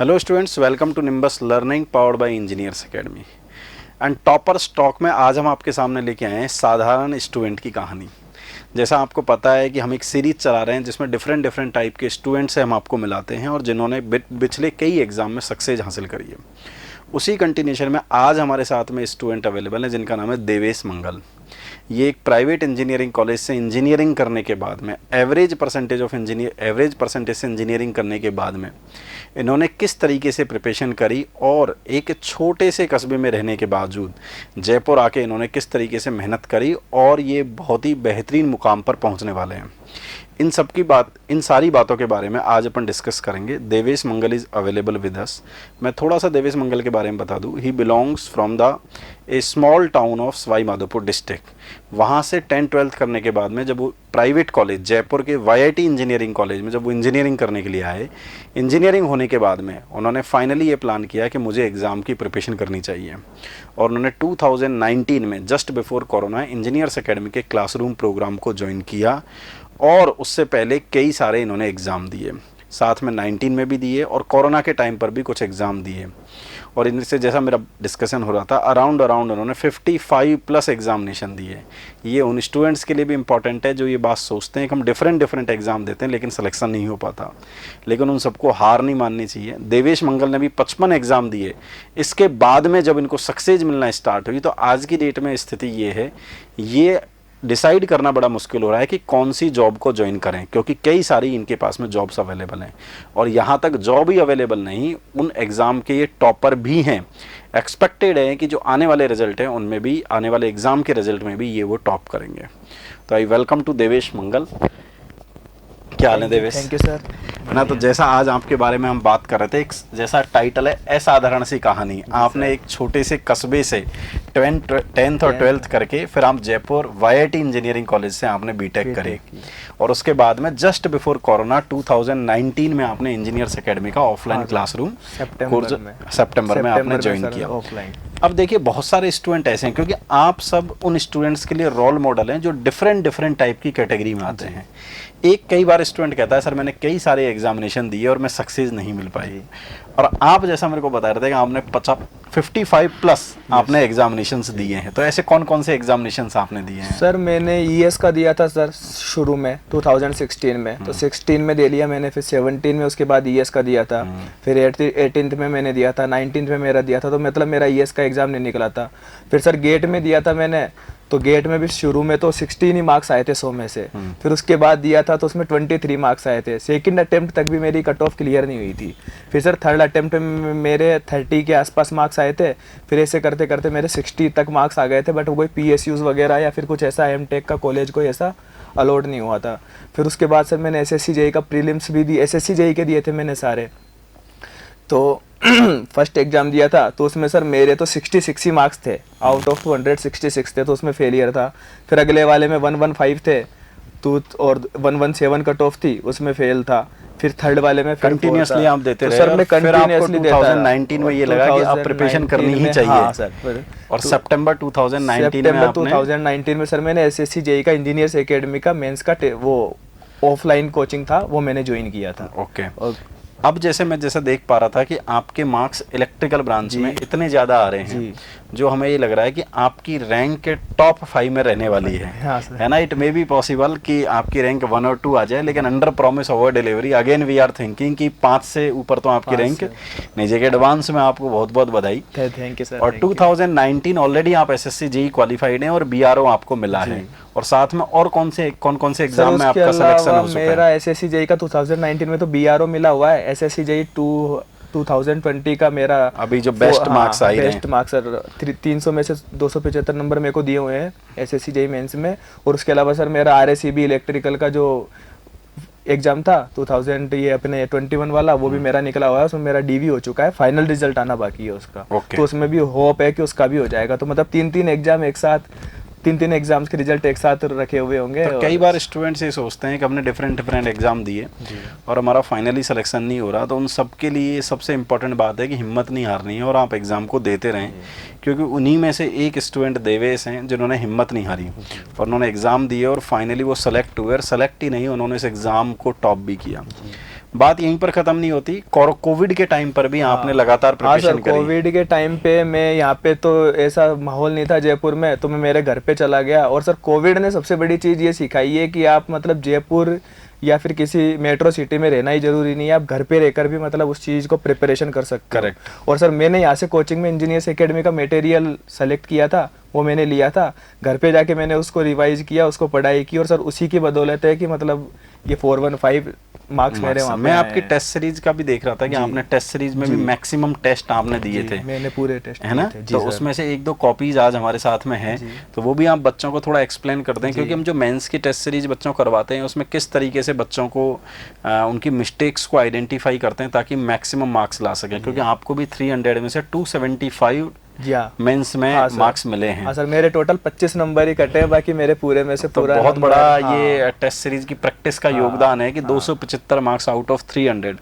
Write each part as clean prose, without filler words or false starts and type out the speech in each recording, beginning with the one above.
Hello students, welcome to Nimbus learning powered by engineers academy. And topper stock में आज हम आपके सामने लेके आए हैं साधारण स्टूडेंट की कहानी। जैसा आपको पता है कि हम एक सीरीज चला रहे हैं जिसमें डिफरेंट डिफरेंट टाइप के स्टूडेंट्स से हम आपको मिलाते हैं और जिन्होंने पिछले कई एग्जाम में सक्सेस हासिल करी है। उसी कंटिन्यूशन में आज हमारे साथ में स्टूडेंट अवेलेबल है जिनका नाम है देवेश मंगल। ये एक प्राइवेट इंजीनियरिंग कॉलेज से इंजीनियरिंग करने के बाद में एवरेज परसेंटेज से इंजीनियरिंग करने के बाद में इन्होंने किस तरीके से प्रिपरेशन करी और एक छोटे से कस्बे में रहने के बावजूद जयपुर आके इन्होंने किस तरीके से मेहनत करी और ये बहुत ही बेहतरीन मुकाम पर पहुंचने वाले हैं। इन सारी बातों के बारे में आज अपन डिस्कस करेंगे। देवेश मंगल इज़ अवेलेबल विद अस। मैं थोड़ा सा देवेश मंगल के बारे में बता दूं। ही belongs from the A small town of Sawai Madhopur district. वहाँ से 10th-12th करने के बाद में जब वो प्राइवेट कॉलेज जयपुर के YIT इंजीनियरिंग कॉलेज में जब वो इंजीनियरिंग करने के लिए आए, इंजीनियरिंग होने के बाद में उन्होंने फाइनली ये प्लान किया कि मुझे एग्ज़ाम की प्रिपरेशन करनी चाहिए और उन्होंने 2019 में just before corona engineers academy के क्लासरूम प्रोग्राम को ज्वाइन किया और उससे पहले कई सारे इन्होंने एग्ज़ाम दिए, साथ में 19 में भी दिए और कोरोना के टाइम पर भी कुछ एग्ज़ाम दिए। और इनसे जैसा मेरा डिस्कशन हो रहा था अराउंड उन्होंने 55+ एग्जामिनेशन दिए। ये उन स्टूडेंट्स के लिए भी इम्पॉर्टेंट है जो ये बात सोचते हैं कि हम डिफरेंट एग्ज़ाम देते हैं लेकिन सिलेक्शन नहीं हो पाता, लेकिन उन सबको हार नहीं माननी चाहिए। देवेश मंगल ने भी 55 एग्ज़ाम दिए। इसके बाद में जब इनको सक्सेस मिलना स्टार्ट हुई तो आज की डेट में स्थिति ये है, ये डिसाइड करना बड़ा मुश्किल हो रहा है कि कौन सी जॉब को ज्वाइन करें, क्योंकि कई सारी इनके पास में जॉब्स अवेलेबल हैं और यहाँ तक जॉब ही अवेलेबल नहीं, उन एग्ज़ाम के ये टॉपर भी हैं। एक्सपेक्टेड है कि जो आने वाले रिजल्ट हैं उनमें भी, आने वाले एग्ज़ाम के रिजल्ट में भी ये वो टॉप करेंगे। तो आई वेलकम टू देवेश मंगल। क्या हाल है देवेश? Thank you sir. ना तो जैसा आज आपके बारे में हम बात कर रहे थे, एक जैसा टाइटल है असाधारण सी कहानी। आपने एक छोटे से कस्बे से 10th और 12th करके फिर आप जयपुर YIT इंजीनियरिंग कॉलेज से आपने बीटेक करे और उसके बाद में जस्ट बिफोर कोरोना 2019 में आपने इंजीनियर्स एकेडमी का ऑफलाइन क्लासरूम सितंबर में आपने ज्वाइन किया ऑफलाइन। अब देखिए बहुत सारे स्टूडेंट ऐसे हैं, क्योंकि आप सब उन स्टूडेंट्स के लिए रोल मॉडल हैं जो डिफरेंट टाइप की कैटेगरी में आते हैं। एक कई बार स्टूडेंट कहता है सर मैंने कई सारे एग्जामिनेशन दिए और मैं सक्सेस नहीं मिल पाई, और आप जैसा मेरे को बता रहे थे कि आपने 55+ आपने एग्जामिनेशंस दिए हैं। तो ऐसे कौन कौन से एग्जामिनेशंस आपने दिए हैं? सर मैंने ES का दिया था सर शुरू में 2016 में, तो 16 में दे लिया मैंने, फिर 17 में उसके बाद ES का दिया था, फिर 18th में मैंने दिया था, 19th में मेरा दिया था, तो मतलब मेरा ES का एग्ज़ाम नहीं निकला था। फिर सर गेट में दिया था मैंने, तो गेट में भी शुरू में तो 16 ही मार्क्स आए थे 100 में से। फिर उसके बाद दिया था तो उसमें 23 मार्क्स आए थे। सेकंड अटेम्प्ट तक भी मेरी कट ऑफ क्लियर नहीं हुई थी। फिर सर थर्ड अटेम्प्ट में मेरे 30 के आसपास मार्क्स आए थे। फिर ऐसे करते करते मेरे 60 तक मार्क्स आ गए थे, बट कोई PSUs वगैरह या फिर कुछ ऐसा MTech का कॉलेज कोई ऐसा अलाउड नहीं हुआ था। फिर उसके बाद सर मैंने SSC JEE का प्रीलिम्स भी दिए, SSC JEE के दिए थे मैंने सारे। तो फर्स्ट एग्जाम दिया था तो उसमें सर मेरे तो 66 ही मार्क्स थे, आउट ऑफ 266 थे, तो उसमें फेलियर था। फिर अगले वाले में 115 थे तो, और 117 कट ऑफ थी, उसमें फेल था। फिर थर्ड वाले में कंटिन्यूअसली आप देते रहे, सर मैं कंटिन्यूअसली देता रहा। 2019 में ये लगा कि आप प्रिपरेशन करनी ही चाहिए। हाँ सर। और सितंबर 2019 में सर मैंने SSC JEE का इंजीनियर्स एकेडमी का मेंस का वो ऑफलाइन कोचिंग था, वो मैंने ज्वाइन किया था। ओके। अब जैसे मैं देख पा रहा था कि आपके मार्क्स इलेक्ट्रिकल ब्रांच में इतने ज़्यादा आ रहे हैं जो हमें ये लग रहा है कि आपकी रैंक के टॉप 5 में रहने वाली है। हाँ है ना? इट मे बी पॉसिबल कि आपकी रैंक 1 और 2 आ जाए, लेकिन under promise over delivery. Again we are thinking कि 5 से ऊपर तो आपकी रैंक नहीं जाएगी। एडवांस में आपको बहुत बहुत बधाई। Thank you sir. और 2019 ऑलरेडी आप SSC JEE क्वालिफाइड हैं और BRO आपको मिला है, और साथ में और कौन से एग्जाम में आपका सिलेक्शन हो चुका है? मेरा SSC JEE का 2019 में तो BRO मिला हुआ है। SSC JEE 2020 का मेरा अभी जो best marks I best marks sir 300 में से 275 नंबर मेरे को दिए हुए हैं SSC JEE मेंस में। और उसके अलावा सर मेरा RACB इलेक्ट्रिकल का जो एग्जाम था 2021 वाला, वो भी मेरा निकला हुआ है। उसमें मेरा DV हो चुका है, फाइनल रिजल्ट आना बाकी है उसका। तो उसमें भी होप है कि उसका भी हो जाएगा। तो मतलब 3 एग्जाम एक साथ, 3 एग्जाम्स के रिजल्ट एक साथ रखे हुए होंगे। तो कई बार स्टूडेंट्स ये सोचते हैं कि हमने डिफरेंट एग्जाम दिए और हमारा फाइनली सिलेक्शन नहीं हो रहा, तो उन सब के लिए सबसे इम्पोर्टेंट बात है कि हिम्मत नहीं हारनी है और आप एग्ज़ाम को देते रहें, क्योंकि उन्हीं में से एक स्टूडेंट देवेश हैं जिन्होंने हिम्मत नहीं हारी और उन्होंने एग्ज़ाम दिए और फाइनली वो सेलेक्ट हुए, और सेलेक्ट ही नहीं, उन्होंने इस एग्ज़ाम को टॉप भी किया। बात यहीं पर खत्म नहीं होती, कोविड के टाइम पर भी आपने लगातार हाँ सर, प्रिपरेशन करी। कोविड के टाइम पे मैं यहाँ पे तो ऐसा माहौल नहीं था जयपुर में, तो मैं मेरे घर पे चला गया। और सर कोविड ने सबसे बड़ी चीज़ ये सिखाई है कि आप मतलब जयपुर या फिर किसी मेट्रो सिटी में रहना ही जरूरी नहीं है, आप घर पे रहकर भी मतलब उस चीज़ को प्रिपरेशन कर सकते हो। Correct. और सर मैंने यहाँ से कोचिंग में इंजीनियर्स एकेडमी का मटेरियल सेलेक्ट किया था, वो मैंने लिया था, घर पे जाके मैंने उसको रिवाइज किया, उसको पढ़ाई की, और सर उसी की बदौलत है कि मतलब ये 415 मार्क्स मेरे वहाँ पे मैं आए आपकी हैं। टेस्ट सीरीज का भी देख रहा था कि आपने टेस्ट सीरीज में भी मैक्सिमम टेस्ट आपने दिए जी, थे, मैंने पूरे टेस्ट है ना? दिए थे। जी तो सर। उसमें से एक दो कॉपीज आज हमारे साथ में हैं, तो वो भी आप बच्चों को थोड़ा एक्सप्लेन कर दें, क्योंकि हम जो मेंस की टेस्ट सीरीज बच्चों को करवाते हैं उसमें किस तरीके से बच्चों को उनकी मिस्टेक्स को आइडेंटिफाई करते हैं ताकि मैक्सिमम मार्क्स ला सकें, क्योंकि आपको भी 300 में से 275 जी हाँ, मेंस में हाँ सर। मार्क्स मिले हैं। हाँ सर, मेरे टोटल 25 नंबर ही कटे हैं, बाकी मेरे पूरे में से तो पूरा बहुत नंबर, बड़ा हाँ, ये टेस्ट सीरीज की प्रैक्टिस का योगदान है कि 275 marks out of 300,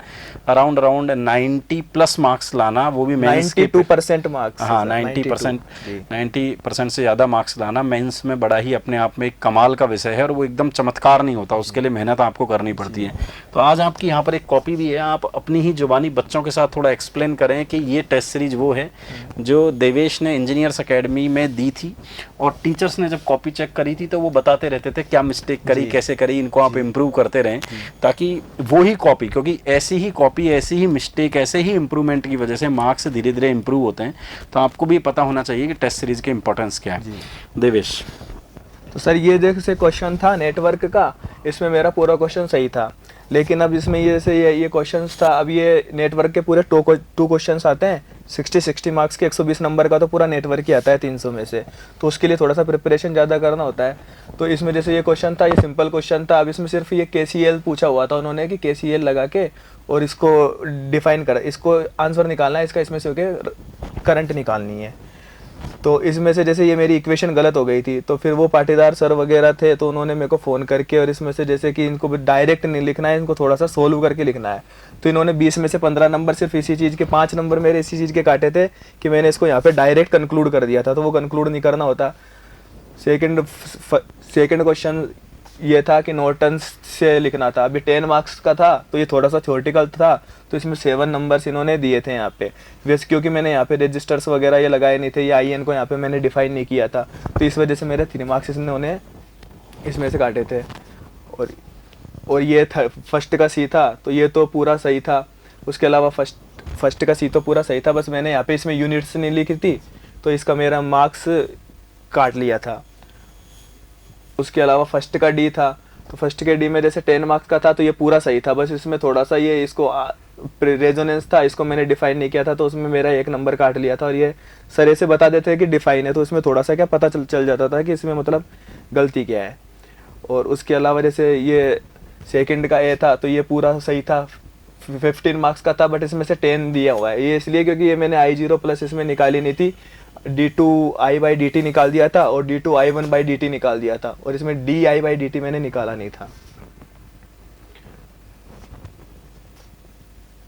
around 90 plus marks लाना, वो भी मेंस के 92% मार्क्स। हाँ 90% से ज़्यादा मार्क्स लाना मेंस में बड़ा ही अपने आप में एक कमाल का विषय है, और वो एकदम चमत्कार नहीं होता, उसके लिए मेहनत आपको करनी पड़ती है। तो आज आपकी यहाँ पर एक कॉपी भी है, आप अपनी ही जुबानी बच्चों के साथ थोड़ा एक्सप्लेन करें कि ये टेस्ट सीरीज वो है जो देवेश ने इंजीनियर्स एकेडमी में दी थी, और टीचर्स ने जब कॉपी चेक करी थी तो वो बताते रहते थे क्या मिस्टेक करी, कैसे करी, इनको आप इम्प्रूव करते रहें, ताकि वो ही कॉपी, क्योंकि ऐसी ही कॉपी, ऐसी ही मिस्टेक, ऐसे ही इम्प्रूवमेंट की वजह से मार्क्स धीरे धीरे इम्प्रूव होते हैं। तो आपको भी पता होना चाहिए कि टेस्ट सीरीज के इंपॉर्टेंस क्या है। देवेश, तो सर ये जैसे क्वेश्चन था नेटवर्क का, इसमें मेरा पूरा क्वेश्चन सही था, लेकिन अब इसमें ये जैसे ये क्वेश्चंस था, अब ये नेटवर्क के पूरे टू क्वेश्चंस आते हैं 60 मार्क्स के, 120 नंबर का तो पूरा नेटवर्क ही आता है 300 में से, तो उसके लिए थोड़ा सा प्रिपरेशन ज़्यादा करना होता है। तो इसमें जैसे ये क्वेश्चन था, ये सिंपल क्वेश्चन था, अब इसमें सिर्फ ये KCL पूछा हुआ था उन्होंने कि KCL लगा के और इसको डिफाइन कर, इसको आंसर निकालना है इसका, इसमें से होके करंट निकालनी है। तो इसमें से जैसे ये मेरी इक्वेशन गलत हो गई थी, तो फिर वो पाटीदार सर वगैरह थे, तो उन्होंने मेरे को फ़ोन करके, और इसमें से जैसे कि इनको डायरेक्ट नहीं लिखना है, इनको थोड़ा सा सोल्व करके लिखना है, तो इन्होंने 20 में से 15 नंबर सिर्फ इसी चीज़ के, 5 नंबर मेरे इसी चीज़ के काटे थे कि मैंने इसको यहाँ पे डायरेक्ट कंक्लूड कर दिया था, तो वो कंक्लूड नहीं करना होता। सेकेंड क्वेश्चन ये था कि नॉर्टन से लिखना था, अभी 10 मार्क्स का था, तो ये थोड़ा सा थ्योरेटिकल था, तो इसमें 7 नंबर्स इन्होंने दिए थे यहाँ पे, वैसे क्योंकि मैंने यहाँ पे रजिस्टर्स वगैरह ये लगाए नहीं थे, या IN को यहाँ पे मैंने डिफाइन नहीं किया था, तो इस वजह से मेरे 3 मार्क्स इन्होंने इसमें से काटे थे। और ये फर्स्ट का C था, तो ये तो पूरा सही था, उसके अलावा फर्स्ट का C तो पूरा सही था, बस मैंने यहाँ पे इसमें यूनिट्स नहीं लिखी थी, तो इसका मेरा मार्क्स काट लिया था। उसके अलावा फर्स्ट का D था, तो फर्स्ट के D में जैसे 10 मार्क्स का था, तो ये पूरा सही था, बस इसमें थोड़ा सा ये इसको रेजोनेंस था, इसको मैंने डिफाइन नहीं किया था, तो उसमें मेरा 1 नंबर काट लिया था। और ये सर ऐसे बता देते हैं कि डिफाइन है, तो उसमें थोड़ा सा क्या पता चल जाता था कि इसमें मतलब गलती क्या है। और उसके अलावा जैसे ये सेकंड का A था, तो ये पूरा सही था, 15 मार्क्स का था, बट इसमें से 10 दिया हुआ है, ये इसलिए क्योंकि ये मैंने I0 प्लस इसमें निकाली नहीं थी, d2i/dt निकाल दिया था और d2i1/dt निकाल दिया था, और इसमें di/dt मैंने निकाला नहीं था।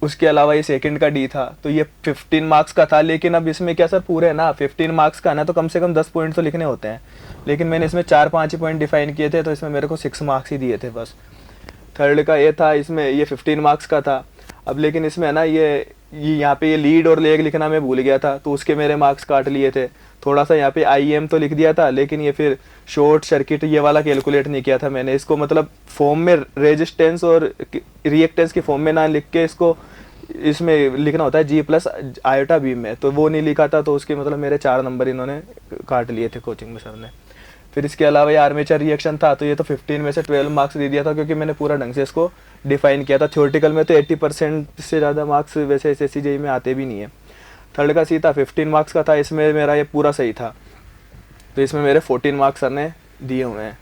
उसके अलावा ये सेकंड का D था, तो ये 15 मार्क्स का था, लेकिन अब इसमें क्या सर पूरे ना 15 मार्क्स का ना, तो कम से कम 10 पॉइंट तो लिखने होते हैं, लेकिन मैंने इसमें 4-5 ही पॉइंट डिफाइन किए थे, तो इसमें मेरे को 6 मार्क्स ही दिए थे बस। थर्ड का A था, इसमें ये 15 मार्क्स का था, अब लेकिन इसमें है ना ये यहाँ पे ये लीड और लेग लिखना मैं भूल गया था, तो उसके मेरे मार्क्स काट लिए थे। थोड़ा सा यहाँ पे IM तो लिख दिया था, लेकिन ये फिर शॉर्ट सर्किट ये वाला कैलकुलेट नहीं किया था मैंने, इसको मतलब फॉर्म में रेजिस्टेंस और रिएक्टेंस की फॉर्म में ना लिख के इसको इसमें लिखना होता है G+I/B में, तो वो नहीं लिखा था, तो उसके मतलब मेरे 4 नंबर इन्होंने काट लिए थे कोचिंग में सर ने। फिर इसके अलावा ये आर्मेचर रिएक्शन था, तो ये तो 15 में से 12 मार्क्स दे दिया था, क्योंकि मैंने पूरा ढंग से इसको डिफाइन किया था। थ्योरेटिकल में तो 80% से ज़्यादा मार्क्स वैसे SSC JEE में आते भी नहीं है। थर्ड का C था, 15 मार्क्स का था, इसमें मेरा ये पूरा सही था, तो इसमें मेरे 14 मार्क्स सर ने दिए हुए हैं।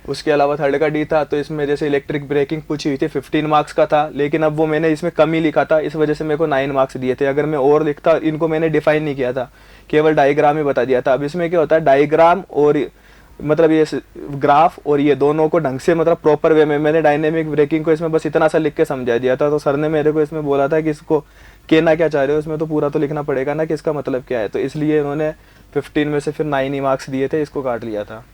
उसके अलावा थर्ड का D था, तो इसमें जैसे इलेक्ट्रिक ब्रेकिंग पूछी हुई थी, 15 मार्क्स का था, लेकिन अब वो मैंने इसमें कम ही लिखा था, इस वजह से मेरे को 9 मार्क्स दिए थे। अगर मैं और लिखता, इनको मैंने डिफाइन नहीं किया था, केवल डायग्राम ही बता दिया था। अब इसमें क्या होता है, डायग्राम और मतलब ये ग्राफ और ये दोनों को ढंग से मतलब प्रॉपर वे में मैंने डायनेमिक ब्रेकिंग को इसमें बस इतना सा लिख के समझा दिया था, तो सर ने मेरे को इसमें बोला था कि इसको कहना क्या चाह रहे हो, इसमें तो पूरा तो लिखना पड़ेगा ना कि इसका मतलब क्या है, तो इसलिए इन्होंने 15 में से फिर 9 ही मार्क्स दिए थे, इसको काट लिया था।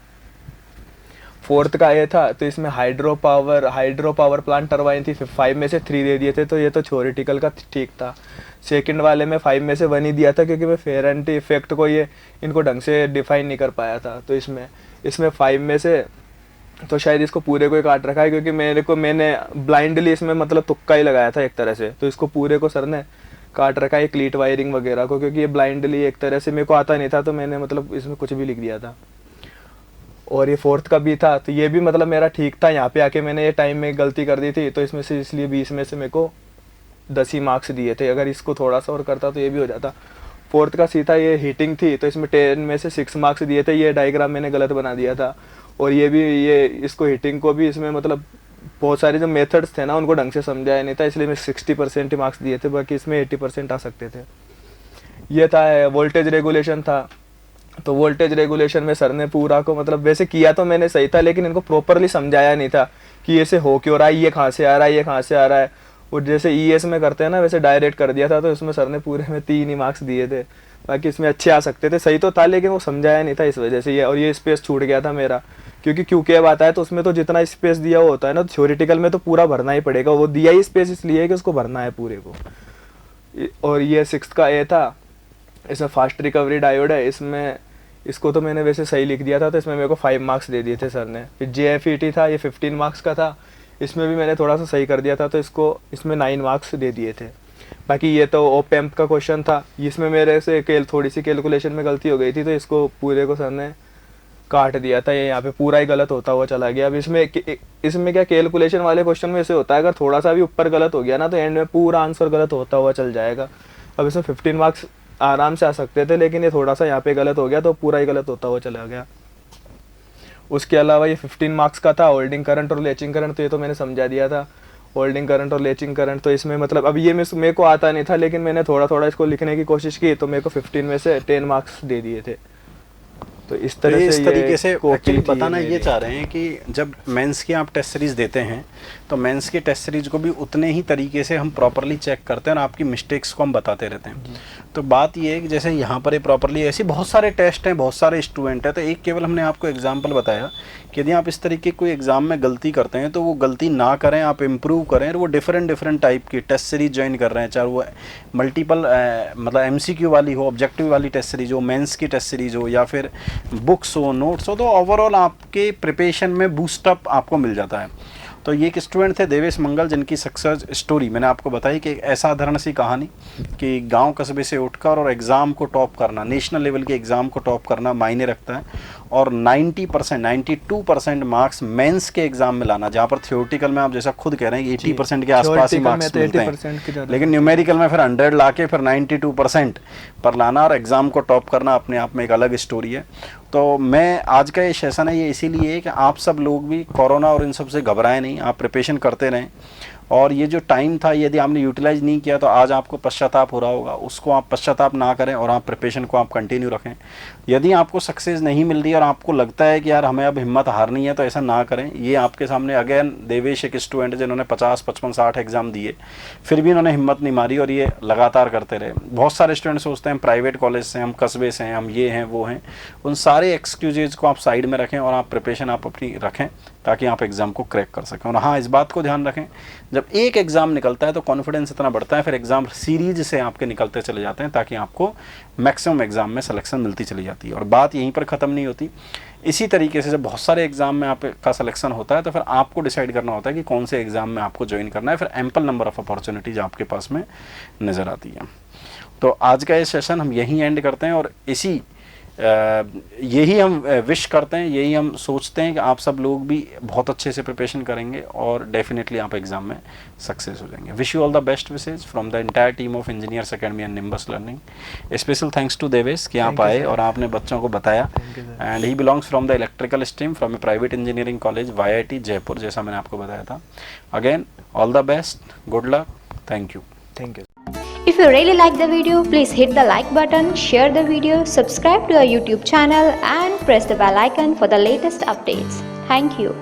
फोर्थ का ये था, तो इसमें हाइड्रो पावर प्लांट टरबाइन थी, 5 में से 3 दे दिए थे, तो ये तो थ्योरेटिकल का ठीक था। सेकंड वाले में 5 में से 1 ही दिया था, क्योंकि मैं फेरेंटी इफेक्ट को ये इनको ढंग से डिफाइन नहीं कर पाया था। तो इसमें 5 में से तो शायद इसको पूरे को ही काट रखा है, क्योंकि मैंने ब्लाइंडली इसमें मतलब तुक्का ही लगाया था एक तरह से, तो इसको पूरे को सर ने काट रखा है क्लीट वायरिंग वगैरह को, क्योंकि ये ब्लाइंडली एक तरह से मेरे को आता नहीं था, तो मैंने मतलब इसमें कुछ भी लिख दिया था। और ये फोर्थ का भी था, तो ये भी मतलब मेरा ठीक था। यहाँ पे आके मैंने ये टाइम में गलती कर दी थी, तो इसमें से इसलिए 20 में से मेरे को 10 ही मार्क्स दिए थे। अगर इसको थोड़ा सा और करता तो ये भी हो जाता। फोर्थ का सीधा ये हीटिंग थी, तो इसमें 10 में से 6 मार्क्स दिए थे। ये डायग्राम मैंने गलत बना दिया था। और ये इसको हीटिंग को भी इसमें मतलब बहुत सारे जो मेथड्स थे ना उनको ढंग से समझाया नहीं था, इसलिए मैं 60% ही मार्क्स दिए थे, बाकी इसमें 80% आ सकते थे। ये था वोल्टेज रेगुलेशन था, तो वोल्टेज रेगुलेशन में सर ने पूरा को मतलब वैसे किया तो मैंने सही था, लेकिन इनको प्रॉपरली समझाया नहीं था कि ऐसे हो क्यों रहा है, ये कहाँ से आ रहा है, ये कहाँ से आ रहा है। और जैसे ईएस में करते हैं ना वैसे डायरेक्ट कर दिया था, तो इसमें सर ने पूरे में 3 ही मार्क्स दिए थे, बाकी इसमें अच्छे आ सकते थे। सही तो था लेकिन वो समझाया नहीं था, इस वजह से ये। और ये स्पेस छूट गया था मेरा, क्योंकि क्यूकेब आता है तो उसमें तो जितना स्पेस दिया हुआ होता है ना, थ्योरेटिकल में तो पूरा भरना ही पड़ेगा। वो दिया ही स्पेस इसलिए कि उसको भरना है पूरे को। और ये 6th का ए था, इसमें फास्ट रिकवरी डायोड है। इसको तो मैंने वैसे सही लिख दिया था, तो इसमें मेरे को 5 मार्क्स दे दिए थे सर ने। फिर JFET था, ये 15 मार्क्स का था, इसमें भी मैंने थोड़ा सा सही कर दिया था, तो इसमें 9 मार्क्स दे दिए थे। बाकी ये तो ओप एम्प का क्वेश्चन था, इसमें मेरे से थोड़ी सी कैलकुलेशन में गलती हो गई थी, तो इसको पूरे को सर ने काट दिया था। ये यहाँ पे पूरा ही गलत होता हुआ चला गया। अब इसमें क्या कैलकुलेशन वाले क्वेश्चन में ऐसे होता है, अगर थोड़ा सा भी ऊपर गलत हो गया ना तो एंड में पूरा आंसर गलत होता हुआ चल जाएगा। अब इसमें 15 मार्क्स आराम से आ सकते थे, लेकिन ये थोड़ा सा यहाँ पे गलत हो गया तो पूरा ही गलत होता हुआ चला गया। उसके अलावा ये 15 मार्क्स का था होल्डिंग करंट और लेचिंग करंट, तो ये तो मैंने समझा दिया था। होल्डिंग करंट और लेचिंग करंट, तो इसमें मतलब अब ये मेरे को आता नहीं था, लेकिन मैंने थोड़ा थोड़ा इसको लिखने की कोशिश की, तो मेरे को 15 में से 10 मार्क्स दे दिए थे। तो इस तरीके से एक्चुअली बताना ये चाह रहे हैं कि जब मेंस की आप टेस्ट सीरीज देते हैं तो मेंस की टेस्ट सीरीज को भी उतने ही तरीके से हम प्रॉपरली चेक करते हैं और आपकी मिस्टेक्स को हम बताते रहते हैं। तो बात ये है कि जैसे यहाँ पर ये प्रॉपरली ऐसे बहुत सारे टेस्ट हैं, बहुत सारे स्टूडेंट हैं, तो एक केवल हमने आपको एग्जाम्पल बताया कि यदि आप इस तरीके कोई एग्जाम में गलती करते हैं तो वो गलती ना करें, आप इम्प्रूव करें। और वो डिफरेंट टाइप की टेस्ट सीरीज ज्वाइन कर रहे हैं, चाहे वो मल्टीपल मतलब MCQ वाली हो, ऑब्जेक्टिव वाली टेस्ट सीरीज हो, मेंस की टेस्ट सीरीज हो, या फिर बुक्स हो, नोट्स हो, तो ओवरऑल आपके प्रिपरेशन में बूस्टअप आपको मिल जाता है। तो ये एक स्टूडेंट थे देवेश मंगल, जिनकी सक्सेस स्टोरी मैंने आपको बताई कि एक असाधारण सी कहानी कि गांव कस्बे से उठकर और एग्ज़ाम को टॉप करना, नेशनल लेवल के एग्ज़ाम को टॉप करना मायने रखता है। और 90% 92% मार्क्स मेंस के एग्ज़ाम में लाना, जहाँ पर थियोरेटिकल में आप जैसा खुद कह रहे हैं 80% के आसपास ही मार्क्स मिलते हैं, लेकिन न्यूमेरिकल में फिर 100 ला के फिर 92% पर लाना और एग्ज़ाम को टॉप करना अपने आप में एक अलग स्टोरी है। तो मैं आज का ये सेशन है ये इसीलिए है कि आप सब लोग भी कोरोना और इन सब से घबराएं नहीं, आप प्रिपरेशन करते रहें। और ये जो टाइम था यदि आपने यूटिलाइज नहीं किया तो आज आपको पश्चाताप हो रहा होगा, उसको आप पश्चाताप ना करें और आप प्रिपरेशन को आप कंटिन्यू रखें। यदि आपको सक्सेस नहीं मिल रही और आपको लगता है कि यार हमें अब हिम्मत हारनी है, तो ऐसा ना करें। ये आपके सामने अगेन देवेश एक स्टूडेंट है जिन्होंने 50, 55, 60 एग्जाम दिए, फिर भी उन्होंने हिम्मत नहीं मारी और ये लगातार करते रहे। बहुत सारे स्टूडेंट सोचते हैं प्राइवेट कॉलेज से, हम कस्बे से हैं, हम ये हैं वो हैं। उन सारे एक्सक्यूजेज को आप साइड में रखें और आप प्रिपरेशन आप अपनी रखें ताकि आप एग्ज़ाम को क्रैक कर सकें। और हाँ, इस बात को ध्यान रखें, जब एक एग्ज़ाम निकलता है तो कॉन्फिडेंस इतना बढ़ता है, फिर एग्ज़ाम सीरीज से आपके निकलते चले जाते हैं ताकि आपको मैक्सिमम एग्ज़ाम में सिलेक्शन मिलती चली जाती है। और बात यहीं पर ख़त्म नहीं होती। इसी तरीके से जब बहुत सारे एग्ज़ाम में आपका सिलेक्शन होता है तो फिर आपको डिसाइड करना होता है कि कौन से एग्ज़ाम में आपको ज्वाइन करना है। फिर एम्पल नंबर ऑफ अपॉर्चुनिटीज़ आपके पास में नज़र आती है। तो आज का ये सेशन हम यहीं एंड करते हैं और यही हम विश करते हैं, यही हम सोचते हैं कि आप सब लोग भी बहुत अच्छे से प्रिपरेशन करेंगे और डेफिनेटली आप एग्जाम में सक्सेस हो जाएंगे। Wish you all the best wishes from the entire team of engineers academy and Nimbus learning. Special thanks to Devesh कि आप आए और आपने बच्चों को बताया। And he belongs from the electrical stream from a private engineering college YIT Jaipur, जैसा मैंने आपको बताया था। Again all the best, good luck, thank you. Thank you. If you really like the video, please hit the like button, share the video, subscribe to our YouTube channel and press the bell icon for the latest updates. Thank you.